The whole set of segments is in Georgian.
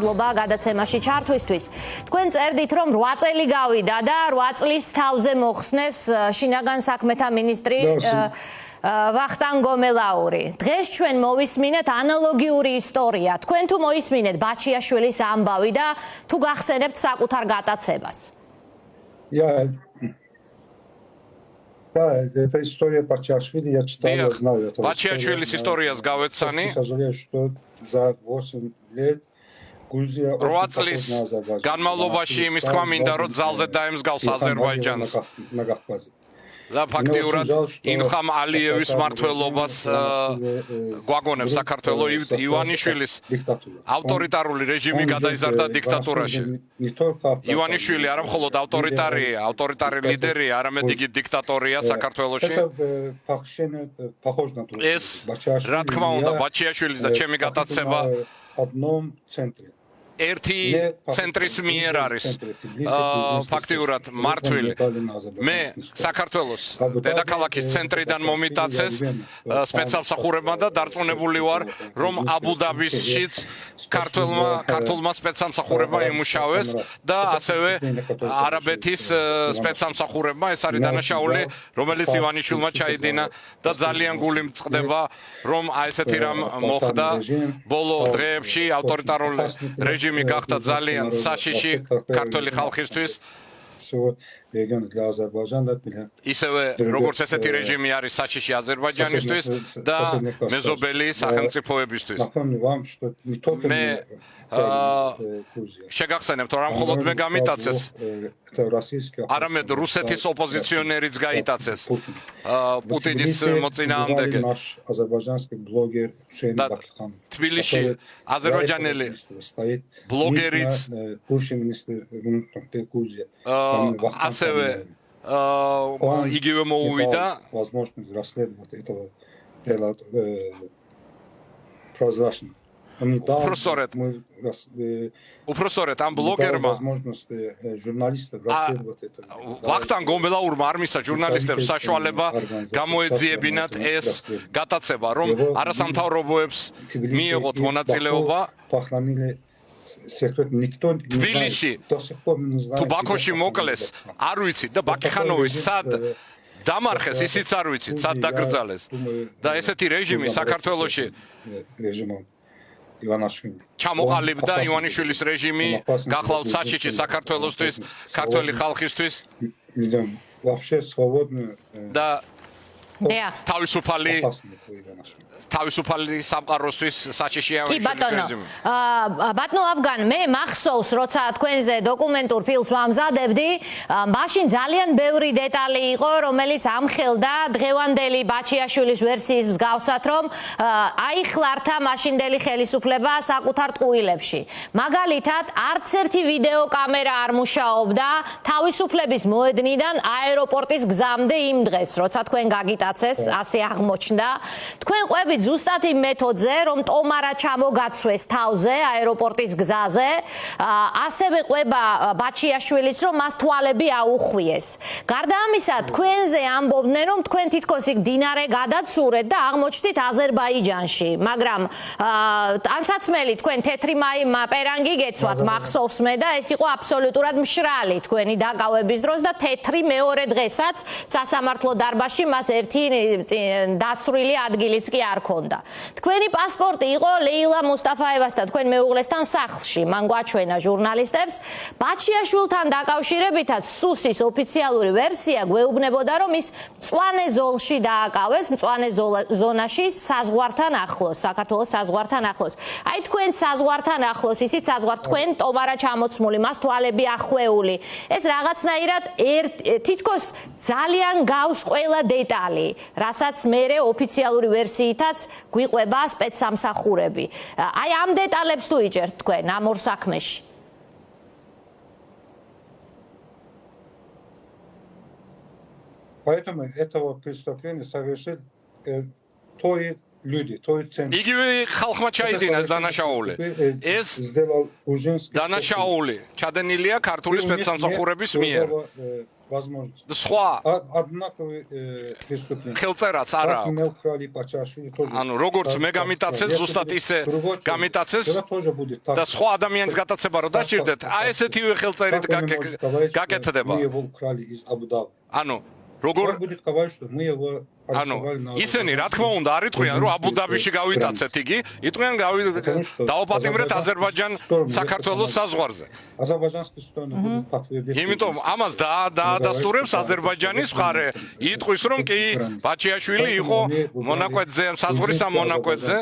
ლობა გადაცემაში ჩართვისთვის. თქვენ წერდით, რომ 8 წელი გავიდა და 8 წლის თავზე მოხსნეს შინაგან საქმეთა მინისტრი ვახტანგ გომელაური. დღეს ჩვენ მოვისმინეთ ანალოგიური ისტორია. თქვენ თუ მოისმინეთ ბაჩიაშვილის ამბავი და თუ გახსენებთ საკუთარ გატაცებას. Да, эта история Бачиашвили, я читал, я знаю это. Бачиашвилис историას გავეცანი. К сожалению, что за 8 лет Грузия 8 წლის განმავლობაში იმის თქმა მინდა, რომ ძალზე დაემსგავს აზერბაიჯანს. на Кавказе. და ფაქტიურად ინხამ ალიევის მმართველობას გვაგონებს საქართველოს ივანიშვილის ავტორიტარული რეჟიმი გადაიზარდა დიქტატურაში. ივანიშვილი არა მხოლოდ ავტორიტარი ლიდერია, არამედ იგი დიქტატორია საქართველოში. ეს რა თქმა უნდა ბაჩიაშვილის და ჩემი გატაცება ერთი ცენტრის მიერ არის ფაქტიურად მმართველი. მე საქართველოს დედაქალაქის ცენტრიდან მომიტაცეს სპეცსამსახურებმა და დარწმუნებული ვარ, რომ აბუ-დაბისშიც ქართულმა სპეცსამსახურებმა იმუშავეს და ასევე არაბეთის სპეცსამსახურებმა. ეს არის დანაშაული, რომელიც ივანიშვილმა ჩაიდინა და ძალიან გული მწყდება, რომ აი ესეთი რამ მოხდა ბოლო დღეებში ავტორიტარული რეჟიმი გახდა ძალიან საშიში ქართული ხალხისთვის. ისევე როგორც ესეთი რეჟიმი არის საშიში აზერბაიჯანისთვის და მეზობელი სახელმწიფოებისთვის. მე შეგახსენებთ, რომ მხოლოდ მე გამიტაცეს, არამედ რუსეთის ოპოზიციონერიც გაიტაცეს პუტინის მოწინააღმდეგე. თბილისში აზერბაიჯანელი ბლოგერიც ასევე იგივე მოუვიდა. უпроსორეთ ამ ბლოგერმა ვახტანგ გომელაურმა არ მისცა ჟურნალისტებს საშუალება გამოეძიებინათ ეს გატაცება, რომ არასამთავრობოებს მიეღოთ მონაწილეობა. თბილისში თუ ბაქოში მოკლეს არ ვიცით და ბაკიხანოვის სად დამარხეს ისიც არ ვიცით, სად დაკრძალეს. და ესეთი რეჟიმი საქართველოში ჩამოყალიბდა. ივანიშვილის რეჟიმი გახლავთ საშიში საქართველოსთვის, ქართული ხალხისთვის და თავისუფალი სამყაროსთვის საშიშია რეჟიმი. ბატონო ავგან, მე მახსოვს, როცა თქვენზე დოკუმენტურ ფილმს ვამზადებდი, მაშინ ძალიან ბევრი დეტალი იყო, რომელიც ამხელდა დღევანდელი ბაჩიაშვილის ვერსიის მსგავსად, რომ აიხლართა მაშინდელი ხელისუფლება საკუთარ ტყუილებში. მაგალითად, არც ერთი ვიდეო კამერა არ მუშაობდა თავისუფლების მოედნიდან აეროპორტის გზამდე იმ დღეს, როცა თქვენ გაგიტაცეს, ასე აღმოჩნდა. თქვენ ყვებით ზუსტად იმ მეთოდზე, რომ ტომარა ჩამოგაცვეს თავზე აეროპორტის გზაზე, ასევე ყვება ბაჩიაშვილიც, რომ მას თვალები აუხვიეს. გარდა ამისა, თქვენზე ამბობდნენ, რომ თქვენ თითქოს იქ დინარე გადაცურეთ და აღმოჩნდით აზერბაიჯანში, მაგრამ ტანსაცმელი თქვენ თეთრი პერანგი გეცვათ, მახსოვს მე და ეს იყო აბსოლუტურად მშრალი თქვენი დაკავების დროს და თეთრი მეორე დღესაც სასამართლო დარბაზში მას ერთი დასრული ადგილიც კი არ ქონდა. თქვენი პასპორტი იყო ლეილა მუსტაფაევას და თქვენ მეუღლესთან სახლში. მან გვაჩვენა ჟურნალისტებს. ბაჩიაშვილთან დაკავშირებითაც სუსის ოფიციალური ვერსია გვეუბნებოდა, რომ ის მწვანე ზოლში დააკავეს, მწვანე ზონაში საზღვართან ახლოს, საქართველოს საზღვართან ახლოს. აი თქვენ საზღვართან ახლოს, ისიც საზღვარ თქვენ ტომარა ჩამოცმული, მას თვალები ახვეული. ეს რაღაცნაირად თითქოს ძალიან გავს ყველა დეტალი, რასაც მერე ოფიციალური ვერსიითაც გვიყვება სპეცსამსახურები. აი ამ დეტალებს თუ იჭერთ თქვენ ამ ორ საქმეში. Поэтому этого преступления совершили той люди, той центр. იგივე ხალხმა ჩაიდინა ეს დანაშაული. ეს დანაშაული ჩადენილია ქართული სპეცსამსახურების მიერ. возможность. სხვა Однаковые преступления. ხელწერაც არ Как აქვს. не украли Бачашвили тоже. ანუ როგორც მე გამიტაცეს, ზუსტად ისე გამიტაცეს და სხვა ადამიანის გატაცება რო დაჭირდეთ, აი ესეთივე ხელწერით გაკეთდება. Мы его украли из Абу-Даби. ანუ როგორ будет говорить, что мы его ანუ ისინი რა თქმა უნდა არ იტყვიან რომ აბუ-დაბიში გავიტაცეთ იგი, იტყვიან დავაპატიმრეთ აზერბაიჯან საქართველოს საზღვარზე. Азербайджанская сторона будет подтвердить. იმიტომ ამას დაადასტურებს აზერბაიჯანის მხარე. იტყვის რომ კი ბაჩიაშვილი იყო მონაკვეთზე, საზღვრის ამ მონაკვეთზე.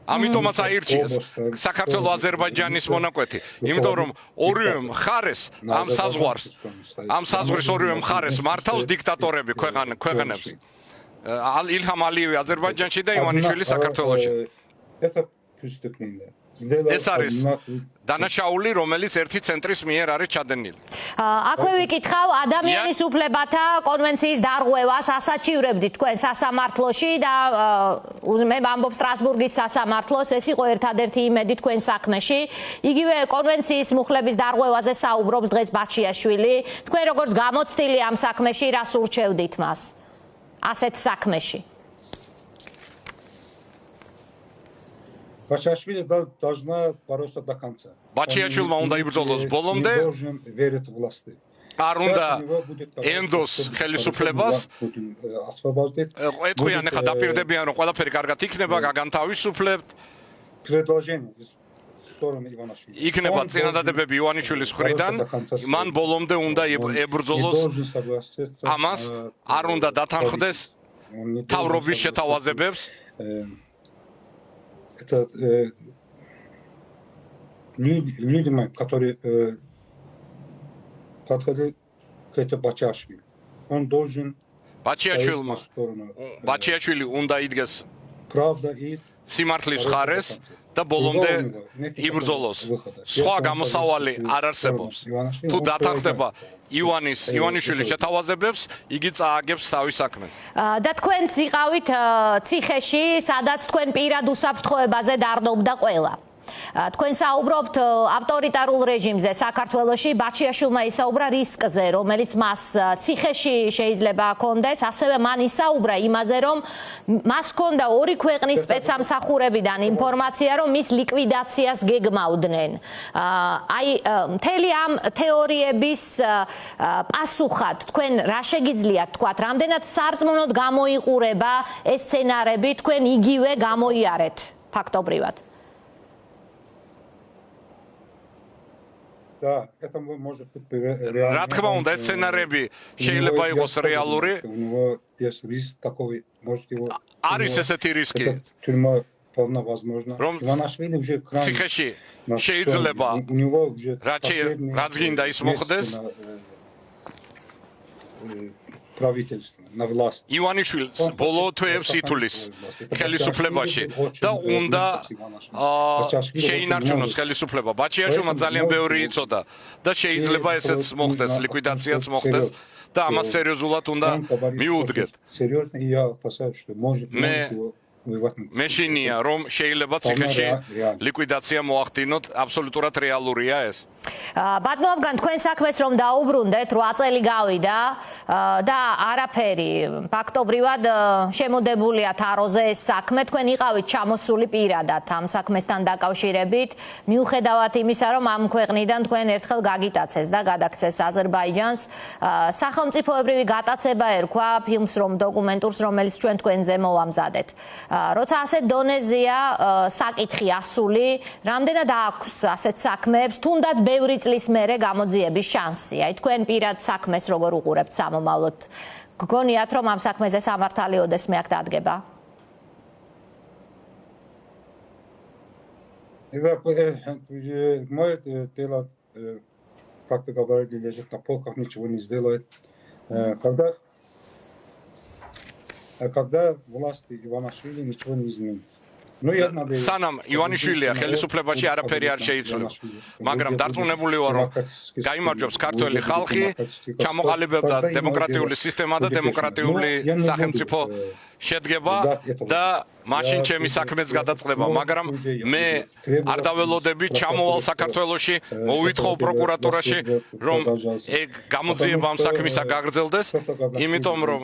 ამიტომაც აირჩიეს საქართველოს აზერბაიჯანის მონაკვეთი. იმიტომ რომ ორივე მხარეს ამ საზღვრის ორივე მხარეს მართავს დიქტატორები ქვეყანებს. ილჰამ ალიევი აზერბაიჯანში და ივანიშვილი საქართველოში. Это преступление. ეს არის დანაშაული, რომელიც ერთი ცენტრის მიერ არის ჩადენილი. აქვე ვიკითხავ ადამიანის უფლებათა კონვენციის დარღვევას ასაჩივრებდით თქვენ სასამართლოში და მე ვამბობ სტრასბურგის სასამართლოს, ეს იყო ერთადერთი იმედი თქვენ საქმეში. იგივე კონვენციის მუხლების დარღვევაზე საუბრობს დღეს ბაჩიაშვილი. თქვენ როგორც გამოცდილი ამ საქმეში რას ურჩევდით მას? ასეთ საქმეში. Бачашвили должна бороться до конца. ბაჩიაშვილმა უნდა იბრძოლოს ბოლომდე. Должен верить власти. არ უნდა ენდოს ხელისუფლებას. ეტყვიან ახლა დაპირდებიან რომ ყველაფერი კარგად იქნება, გაგანთავისუფლებთ. Предложение из стороны Иванашвили. იქნება წინადადებები ივანიშვილის მხრიდან, მან ბოლომდე უნდა ებრძოლოს ამას, არ უნდა დათანხმდეს თავრობის შეთავაზებებს. Это людям, которые подходят к этому Бачашвили. Он должен ბაჩიაშვილი უნდა იდგეს правда и სიმართლის მხარეს და ბოლომდე იბრძოლოს. სხვა გამოსავალი არ არსებობს. თუ დათანხმდება ივანიშვილის შეთავაზებებს, იგი წააგებს თავის საქმეს. და თქვენც იყავით ციხეში, სადაც თქვენ პირად უსაფრთხოებაზე დარდობდა ყველა. თქვენ საუბრობთ ავტორიტარულ რეჟიმზე საქართველოში, ბაჩიაშვილმა ისაუბრა რისკზე, რომელიც მას ციხეში შეიძლება ჰქონდეს, ასევე მან ისაუბრა იმაზე, რომ მას ჰქონდა ორი ქვეყნის სპეცსამსახურებიდან ინფორმაცია, რომ მის ლიკვიდაციას გეგმავდნენ. აი, მთელი ამ თეორიების პასუხად თქვენ რა შეგიძლიათ თქვათ, რამდენად სარწმუნოდ გამოიყურება ეს სცენარები, თქვენ იგივე გამოიარეთ ფაქტობრივად? Да, это может быть реально. რა თქმა უნდა, ეს სცენარები შეიძლება იყოს რეალური. У него есть риск такой, может его. არის ესეთი რისკი. Тюрьма вполне возможно. Иванашвили уже крайне. ციხეში შეიძლება У него уже რაც გინდა ის მოხდეს. правительство на власть. ივანიშვილს ბოლო თვეებს ითulis ხელისუფლებაში და უნდა შეინარჩუნოს ხელისუფლება. ბაჩიაშვილმა ძალიან ბევრი იცოდა და შეიძლება ესეც მოხდეს, ლიკვიდაციაც მოხდეს და ამას სერიოზულად უნდა მიუდგეთ. Серьезно, и я опасаюсь, что может მეშინია რომ შეიძლება ციხეში ლიკვიდაცია მოახდინოთ, აბსოლუტურად რეალურია ეს. ბატონო ავგან, თქვენ საქმეს რომ დაუბრუნდეთ, 8 წელი გავიდა და არაფერი ფაქტობრივად შემოდებულია თაროზე ეს საქმე, თქვენ იყავით ჩამოსული პირადად ამ საქმესთან დაკავშირებით, მიუხედავად იმისა, რომ ამ ქვეყნიდან თქვენ ერთხელ გაგიტაცეს და გადაქცეს აზერბაიჯანს, სახელმწიფოებრივი გატაცება ერქვა ფილმს დოკუმენტურს, რომელიც ჩვენ თქვენზე მოვამზადეთ. როცა ასეთ დონეზეა საკითხი ასული, რამდენად აქვს ასეთ საქმეებს, თუნდაც ბევრი წლის მერე გამოძიების შანსი. აი თქვენ პირად საქმეს როგორ უყურებთ სამომავლოდ? გგონიათ რომ ამ საქმეზე სამართალი ოდესმე აქ დადგება? Мое дело, как вы говорили, лежит на полках, ничего не сделает. Когда власти Иванашвили ничего не изменится. სანამ ივანიშვილია ხელისუფლებაში არაფერი არ შეიცვლება. მაგრამ დარწმუნებული ვარ, რომ გაიმარჯვებს ქართველი ხალხი, ჩამოყალიბებდა დემოკრატიული სისტემა და დემოკრატიული სახელმწიფო შედგება და მაშინ ჩემი საქმეც გადაწყდება, მაგრამ მე არ დაველოდები ჩამოვალ საქართველოში, მოვითხოვ პროკურატურაში, რომ ეგ გამოძიება ამ საქმისა გაგრძელდეს, იმიტომ რომ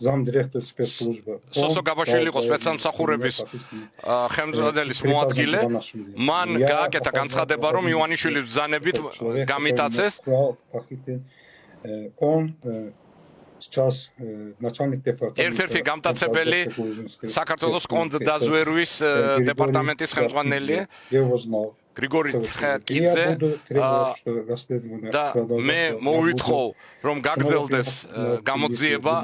замдиректор спецслужбы. სოსო გაბაშვილი იყო სპეცსამსახურების ხელმძღვანელის მოადგილე. მან გააკეთა განცხადება, რომ ივანიშვილის ბრძანებით გამიტაცეს. Сейчас начальник департамента. ერთ-ერთი გამტაცებელი საქართველოს კონტრდაზვერვის დეპარტამენტის ხელმძღვანელია. გრიგორი თხაკიძე და მე მოვითხოვ რომ გაგრძელდეს გამოძიება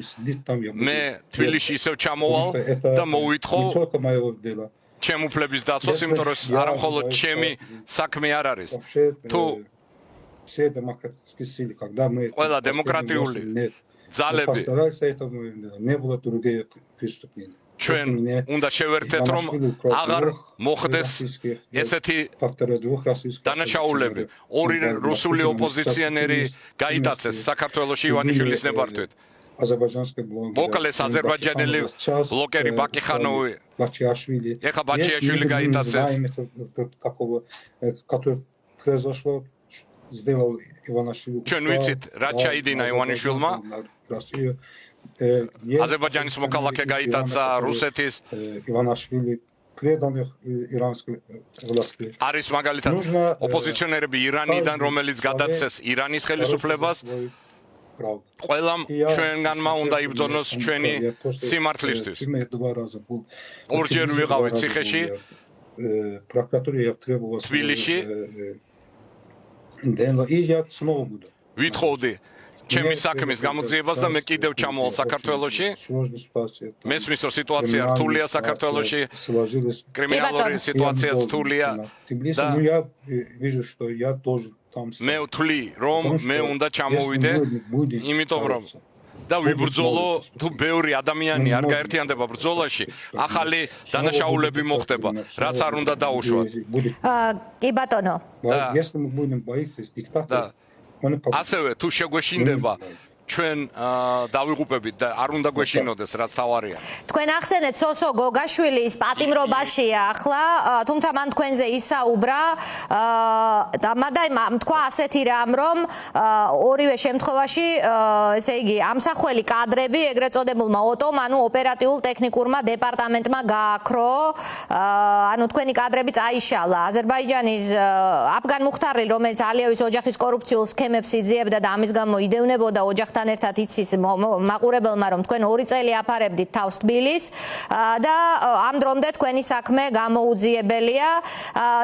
მე თბილისში ისევ ჩამოვალ და მოვითხოვ ჩემ უფლების დაცვას იმიტომ რომ არა მხოლოდ ჩემი საქმე არ არის თუ ყველა დემოკრატიული ძალები ჩვენ უნდა შევერთეთ რომ აღარ მოხდეს ესეთი დანაშაულები ორი რუსული ოპოზიციონერი გაიტაცეს საქართველოში ივანიშვილის ნებართვით მოკლეს აზერბაიჯანელი ბლოკერი ბაკიხანოვი ეხა ბაჩიაშვილი გაიტაცეს ჩვენ ვიცით რა ჩაიდინა ივანიშვილმა აზერბაიჯანის მოქალაქე გაიტაცა რუსეთის ივანაშვილი предал их иранской власти. არის მაგალითად ოპოზიციონერები ირანიდან რომელიც გადაცეს ირანის ხელისუფლებას ყველამ ჩვენგანმა უნდა იბრძოლოს ჩვენი სიმართლისთვის ორჯერ ვიყავით ციხეში прокуратуре требовалось თბილისში и я снова буду ვითხოვდი ჩემი საქმის გამოძიებას და მე კიდევ ჩამოვალ საქართველოში მესმის რომ სიტუაცია რთულია საქართველოში კრიმინალური სიტუაცია რთულია და მე ვთვლი რომ მე უნდა ჩამოვიდე იმიტომ რომ და ვიბრძოლო თუ ბევრი ადამიანი არ გაერთიანდება ბრძოლაში ახალი დანაშაულები მოხდება რაც არ უნდა დაუშვათ კი ბატონო ასევე თუ შეგვეშინდება ჩვენ დავიღუპებით და არ უნდა გვეშინოდეს რაც თავარია. თქვენ ახსენეთ სოსო გოგაშვილის პატიმრობაშია ახლა, თუმცა მან თქვენზე ისაუბრა და თქვა ასეთი რამ, რომ ორივე შემთხვევაში, ესე იგი, ამსახველი კადრები ეგრეთ წოდებულმა ოტომ, ანუ ოპერატიულ ტექნიკურმა დეპარტამენტმა გააქრო, ანუ თქვენი კადრები წაიშალა. აზერბაიჯანის აფგან მუხტარლი, რომელიც ალიევის ოჯახის კორუფციულ სქემებს იძიებდა და ამის გამო იდევნებოდა ოჯახთან ერთად იცის მაყურებელმა რომ თქვენ 2 წელი აფარებდით თავს თბილის და ამ დრომდე თქვენი საქმე გამოუძიებელია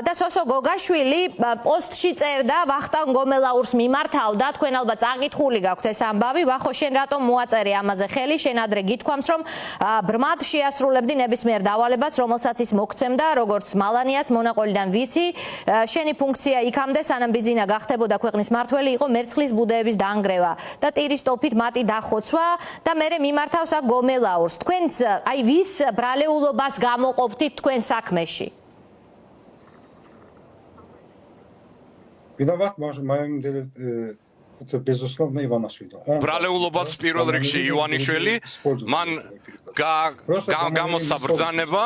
და სოსო გოგაშვილი პოსტში წერდა ვახტანგ გომელაურს მიმართავდა თქვენ ალბათ წაკითხული გაქვთ ეს ამბავი ვახო შენ რატომ მოაწერე ამაზე ხელი შენ ადრე გითქვამს რომ ბრმად შეასრულებდი ნებისმიერ დავალებას რომელსაც ის მოგცემდა როგორც მალანიას მონაყოლიდან ვიცი შენი ფუნქცია იქამდე სანამ ბიძინა გახდებოდა ქვეყნის მმართველი იყო მერცხლის ბუდეების დაანგრევა და ტირის ტოფით მათი დახოცვა და მერე მიმართავს აქ გომელაურს. თქვენც აი ვის ბრალეულობას გამოყოფთით თქვენ საქმეში? Виноват моим это безусловно Иванашвили. ბრალეულობას პირველ რიგში ივანიშვილი მან გამოსცა ბრძანება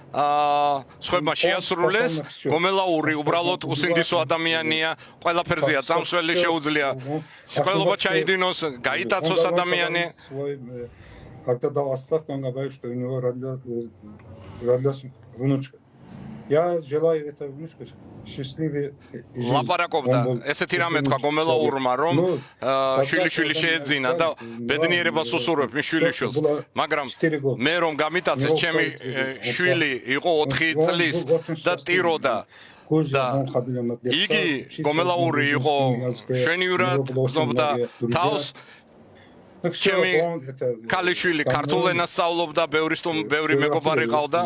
სხვებმა შეასრულეს გომელაური უბრალოდ უსინდისო ადამიანია ყველაფერზეა წამსველი შეუძლია სიყვარულობა ჩაიდინოს გაიტაცოს ადამიანი когда дал отставку он говорит что у него родилась внучка я желаю этой внучке счастливой жизни ლაპარაკობდა ესეთი რამე თქვა გომელაურმა რომ შვილიშვილი შეეძინა და ბედნიერებას უსურვებ მის შვილიშვილს მაგრამ მე რომ გამიტაცეს ჩემი შვილი იყო 4 წლის და ტიროდა და იგი გომელაური იყო შვენივრად გზნობდა თავს ჩემი ქალიშვილი ქართულ ენას სწავლობდა ბევრი მეგობარი ყავდა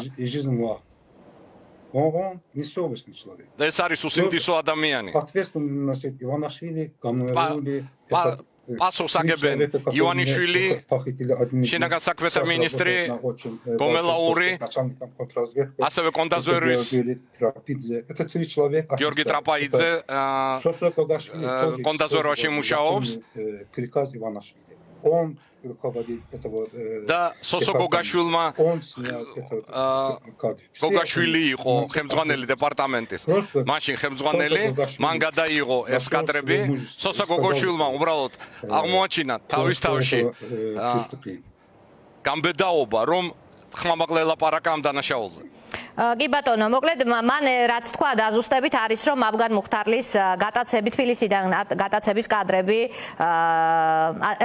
Он несовестный человек. ეს არის უსინდისო ადამიანი. Ответственность Иванашвили, Гомелаури, პასუხს აგებენ ივანიშვილი, შინაგან საქმეთა მინისტრი გომელაური, ასევე კონდაზვერის გიორგი ტრაპაიძე კონდაზვერაში მუშაობს და სოსო გოგაშვილმა გოგაშვილი იყო ხელმძღვანელი დეპარტამენტის. მაშინ ხელმძღვანელი, მან გადაიღო ეს კადრები. სოსო გოგაშვილმა უბრალოდ აღმოაჩინა თავის თავში გამბედაობა, რომ ხმამაღლა ელაპარაკა ამ დანაშაულზე. კი ბატონო, მოკლედ მან რაც თქვა დაზუსტებით არის რომ აფგან მუხთარლის გატაცები თბილისიდან გატაცების კადრები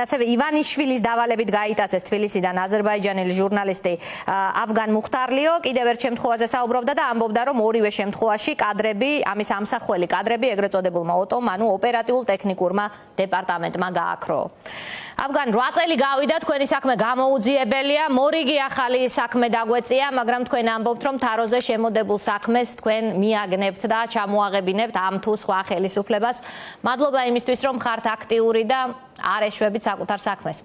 ასევე ივანიშვილის დავალებით გაიტაცეს თბილისიდან აზერბაიჯანელი ჟურნალისტი აფგან მუხთარლიო კიდევ ერთ შემთხვევაზე საუბრობდა და ამბობდა რომ ორივე შემთხვევაში კადრები ამის ამსახველი კადრები ეგრეთ წოდებულმა ოტომ ანუ ოპერატიულ ტექნიკურმა დეპარტამენტმა გააქრო. აფგან 8 წელი გავიდა თქვენი საქმე გამოუძიებელია მორიგი ახალი საქმე დაგვეწია მაგრამ თქვენ ამბობთ რომ თაროზე შემოდებულ საქმეს თქვენ მიაგნებთ და ჩამოაღებინებთ ამ თუ სხვა ხელისუფლებას. მადლობა იმისთვის რომ ხართ აქტიური და არ ეშვებით საკუთარ საქმეს.